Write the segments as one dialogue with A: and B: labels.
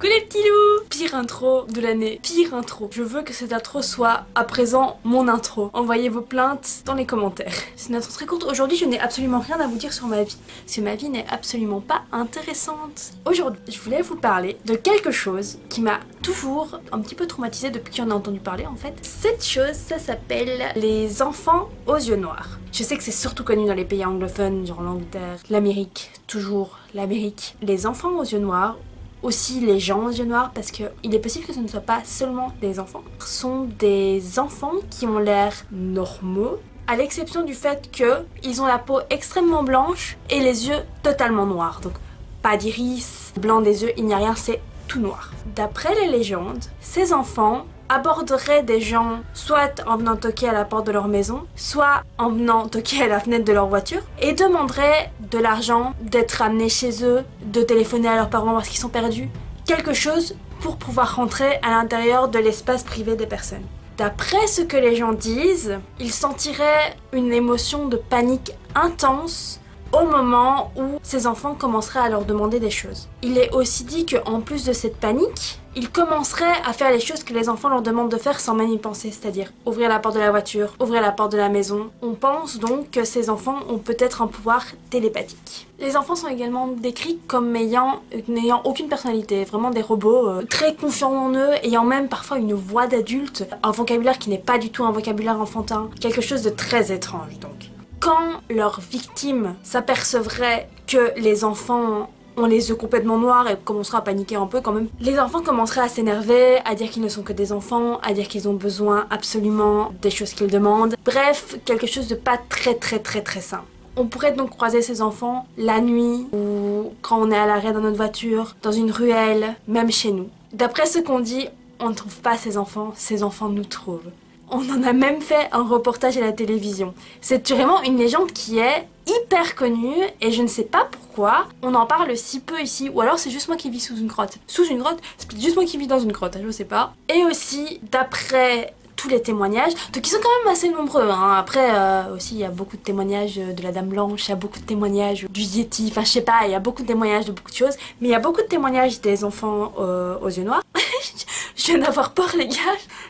A: Coucou les petits loups! Pire intro de l'année, pire intro. Je veux que cette intro soit à présent mon intro. Envoyez vos plaintes dans les commentaires. C'est une intro très courte. Aujourd'hui, je n'ai absolument rien à vous dire sur ma vie. Parce que ma vie n'est absolument pas intéressante. Aujourd'hui, je voulais vous parler de quelque chose qui m'a toujours un petit peu traumatisée depuis qu'on a entendu parler en fait. Cette chose, ça s'appelle les enfants aux yeux noirs. Je sais que c'est surtout connu dans les pays anglophones, genre l'Angleterre, l'Amérique, toujours l'Amérique. Les enfants aux yeux noirs, aussi les gens aux yeux noirs, parce qu'il est possible que ce ne soit pas seulement des enfants. Ce sont des enfants qui ont l'air normaux, à l'exception du fait qu'ils ont la peau extrêmement blanche et les yeux totalement noirs. Donc pas d'iris, blanc des yeux, il n'y a rien, c'est tout noir. D'après les légendes, ces enfants aborderaient des gens soit en venant toquer à la porte de leur maison, soit en venant toquer à la fenêtre de leur voiture et demanderaient de l'argent, d'être amenés chez eux, de téléphoner à leurs parents parce qu'ils sont perdus, quelque chose pour pouvoir rentrer à l'intérieur de l'espace privé des personnes. D'après ce que les gens disent, ils sentiraient une émotion de panique intense au moment où ces enfants commenceraient à leur demander des choses. Il est aussi dit qu'en plus de cette panique, ils commenceraient à faire les choses que les enfants leur demandent de faire sans même y penser, c'est-à-dire ouvrir la porte de la voiture, ouvrir la porte de la maison. On pense donc que ces enfants ont peut-être un pouvoir télépathique. Les enfants sont également décrits comme n'ayant aucune personnalité, vraiment des robots très confiants en eux, ayant même parfois une voix d'adulte, un vocabulaire qui n'est pas du tout un vocabulaire enfantin, quelque chose de très étrange donc. Quand leurs victimes s'apercevraient que les enfants ont les yeux complètement noirs et commenceraient à paniquer un peu quand même, les enfants commenceraient à s'énerver, à dire qu'ils ne sont que des enfants, à dire qu'ils ont besoin absolument des choses qu'ils demandent. Bref, quelque chose de pas très sain. On pourrait donc croiser ces enfants la nuit ou quand on est à l'arrêt dans notre voiture, dans une ruelle, même chez nous. D'après ce qu'on dit, on ne trouve pas ces enfants nous trouvent. On en a même fait un reportage à la télévision. C'est vraiment une légende qui est hyper connue et je ne sais pas pourquoi on en parle si peu ici, ou alors c'est juste moi qui vis sous une grotte. Sous une grotte, c'est juste moi qui vis dans une grotte, je sais pas. Et aussi, d'après tous les témoignages, donc ils sont quand même assez nombreux, hein. Après aussi il y a beaucoup de témoignages de la Dame Blanche, il y a beaucoup de témoignages du Yeti, enfin je sais pas, il y a beaucoup de témoignages de beaucoup de choses, mais il y a beaucoup de témoignages des enfants aux yeux noirs. Je viens d'avoir peur les gars,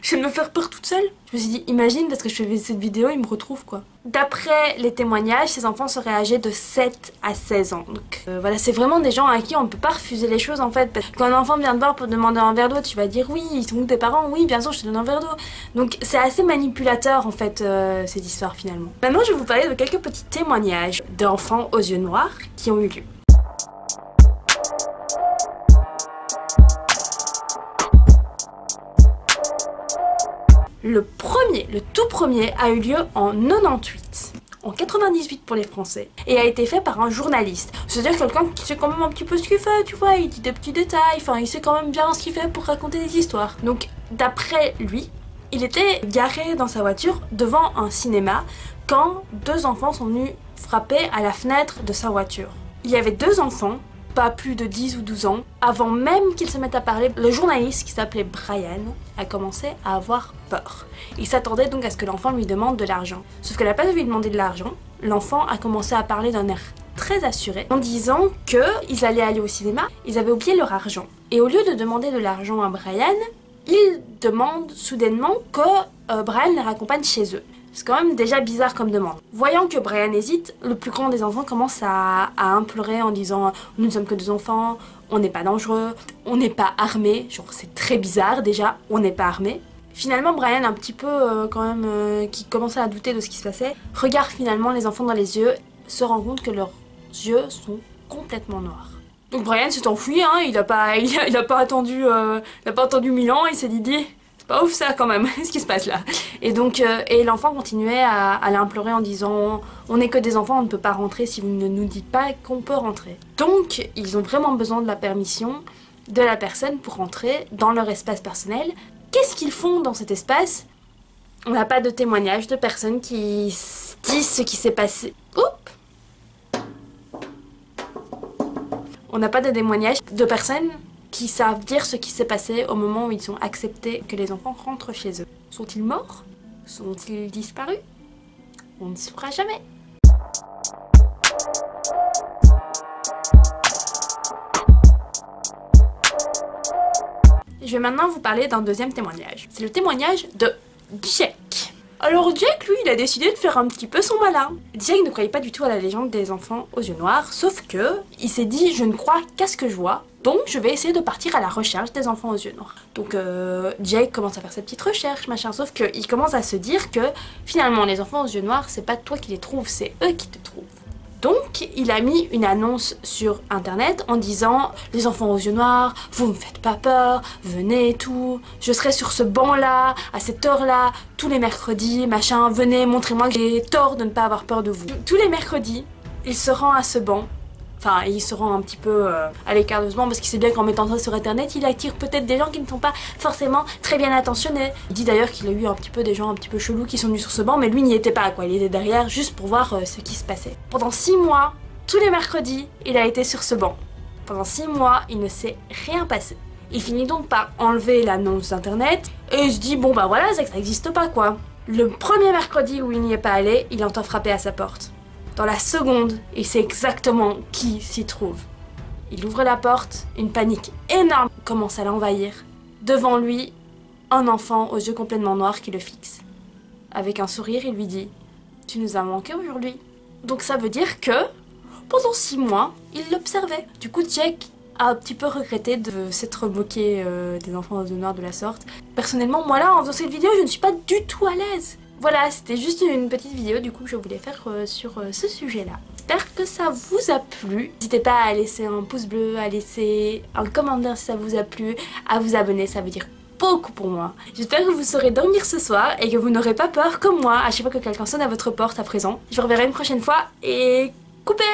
A: je viens de me faire peur toute seule. Je me suis dit imagine parce que je fais cette vidéo, ils me retrouvent quoi. D'après les témoignages, ces enfants seraient âgés de 7 à 16 ans. Donc voilà, c'est vraiment des gens à qui on ne peut pas refuser les choses en fait. Parce que quand un enfant vient te voir pour te demander un verre d'eau, tu vas dire oui, ils sont où tes parents? Oui, bien sûr, je te donne un verre d'eau. Donc c'est assez manipulateur en fait cette histoire finalement. Maintenant je vais vous parler de quelques petits témoignages d'enfants aux yeux noirs qui ont eu lieu. Le tout premier a eu lieu en 98. En 98 pour les Français, et a été fait par un journaliste. C'est-à-dire quelqu'un qui sait quand même un petit peu ce qu'il fait, tu vois, il dit des petits détails, enfin il sait quand même bien ce qu'il fait pour raconter des histoires. Donc d'après lui, il était garé dans sa voiture devant un cinéma quand deux enfants sont venus frapper à la fenêtre de sa voiture. Il y avait deux enfants, pas plus de 10 ou 12 ans, avant même qu'ils se mettent à parler, le journaliste qui s'appelait Brian a commencé à avoir peur. Il s'attendait donc à ce que l'enfant lui demande de l'argent. Sauf qu'à la place de lui demander de l'argent, l'enfant a commencé à parler d'un air très assuré en disant qu'ils allaient aller au cinéma, ils avaient oublié leur argent. Et au lieu de demander de l'argent à Brian, il demande soudainement que Brian les raccompagne chez eux. C'est quand même déjà bizarre comme demande. Voyant que Brian hésite, le plus grand des enfants commence à implorer en disant « Nous ne sommes que deux enfants, on n'est pas dangereux, on n'est pas armés. » Genre c'est très bizarre déjà, on n'est pas armés. Finalement Brian, un petit peu qui commençait à douter de ce qui se passait, regarde finalement les enfants dans les yeux, se rend compte que leurs yeux sont complètement noirs. Donc Brian s'est enfui, hein, il a pas attendu 1000 ans, il s'est dit pas ouf ça quand même, ce qui se passe là. Et donc, l'enfant continuait à l'implorer en disant « On n'est que des enfants, on ne peut pas rentrer si vous ne nous dites pas qu'on peut rentrer. » Donc, ils ont vraiment besoin de la permission de la personne pour rentrer dans leur espace personnel. Qu'est-ce qu'ils font dans cet espace? On n'a pas de témoignage de personnes qui disent ce qui s'est passé. Oups! On n'a pas de témoignage de personnes qui savent dire ce qui s'est passé au moment où ils ont accepté que les enfants rentrent chez eux. Sont-ils morts? Sont-ils disparus? On ne saura jamais. Je vais maintenant vous parler d'un deuxième témoignage. C'est le témoignage de Jack. Alors Jack, lui, il a décidé de faire un petit peu son malin. Jack ne croyait pas du tout à la légende des enfants aux yeux noirs, sauf que il s'est dit je ne crois qu'à ce que je vois, donc je vais essayer de partir à la recherche des enfants aux yeux noirs. Donc Jake commence à faire sa petite recherche, machin, sauf qu'il commence à se dire que finalement les enfants aux yeux noirs, c'est pas toi qui les trouves, c'est eux qui te trouvent. Donc il a mis une annonce sur internet en disant les enfants aux yeux noirs, vous me faites pas peur, venez et tout, je serai sur ce banc là, à cette heure là, tous les mercredis, machin, venez, montrez-moi que j'ai tort de ne pas avoir peur de vous. Tous les mercredis, il se rend à ce banc. Enfin, il se rend un petit peu à l'écart de ce banc parce qu'il sait bien qu'en mettant ça sur internet, il attire peut-être des gens qui ne sont pas forcément très bien attentionnés. Il dit d'ailleurs qu'il a eu un petit peu des gens un petit peu chelous qui sont venus sur ce banc, mais lui n'y était pas quoi, il était derrière juste pour voir ce qui se passait. Pendant 6 mois, tous les mercredis, il a été sur ce banc. Pendant 6 mois, il ne s'est rien passé. Il finit donc par enlever l'annonce d'internet et il se dit bon bah voilà, c'est que ça n'existe pas quoi. Le premier mercredi où il n'y est pas allé, il entend frapper à sa porte. Dans la seconde, il sait exactement qui s'y trouve. Il ouvre la porte, une panique énorme commence à l'envahir. Devant lui, un enfant aux yeux complètement noirs qui le fixe. Avec un sourire, il lui dit « Tu nous as manqué aujourd'hui ». Donc ça veut dire que, pendant 6 mois, il l'observait. Du coup, Jack a un petit peu regretté de s'être moqué des enfants aux yeux noirs de la sorte. Personnellement, moi là, en faisant cette vidéo, je ne suis pas du tout à l'aise. Voilà, c'était juste une petite vidéo du coup que je voulais faire sur ce sujet-là. J'espère que ça vous a plu. N'hésitez pas à laisser un pouce bleu, à laisser un commentaire si ça vous a plu, à vous abonner, ça veut dire beaucoup pour moi. J'espère que vous saurez dormir ce soir et que vous n'aurez pas peur comme moi à chaque fois que quelqu'un sonne à votre porte à présent. Je vous reverrai une prochaine fois et coupez!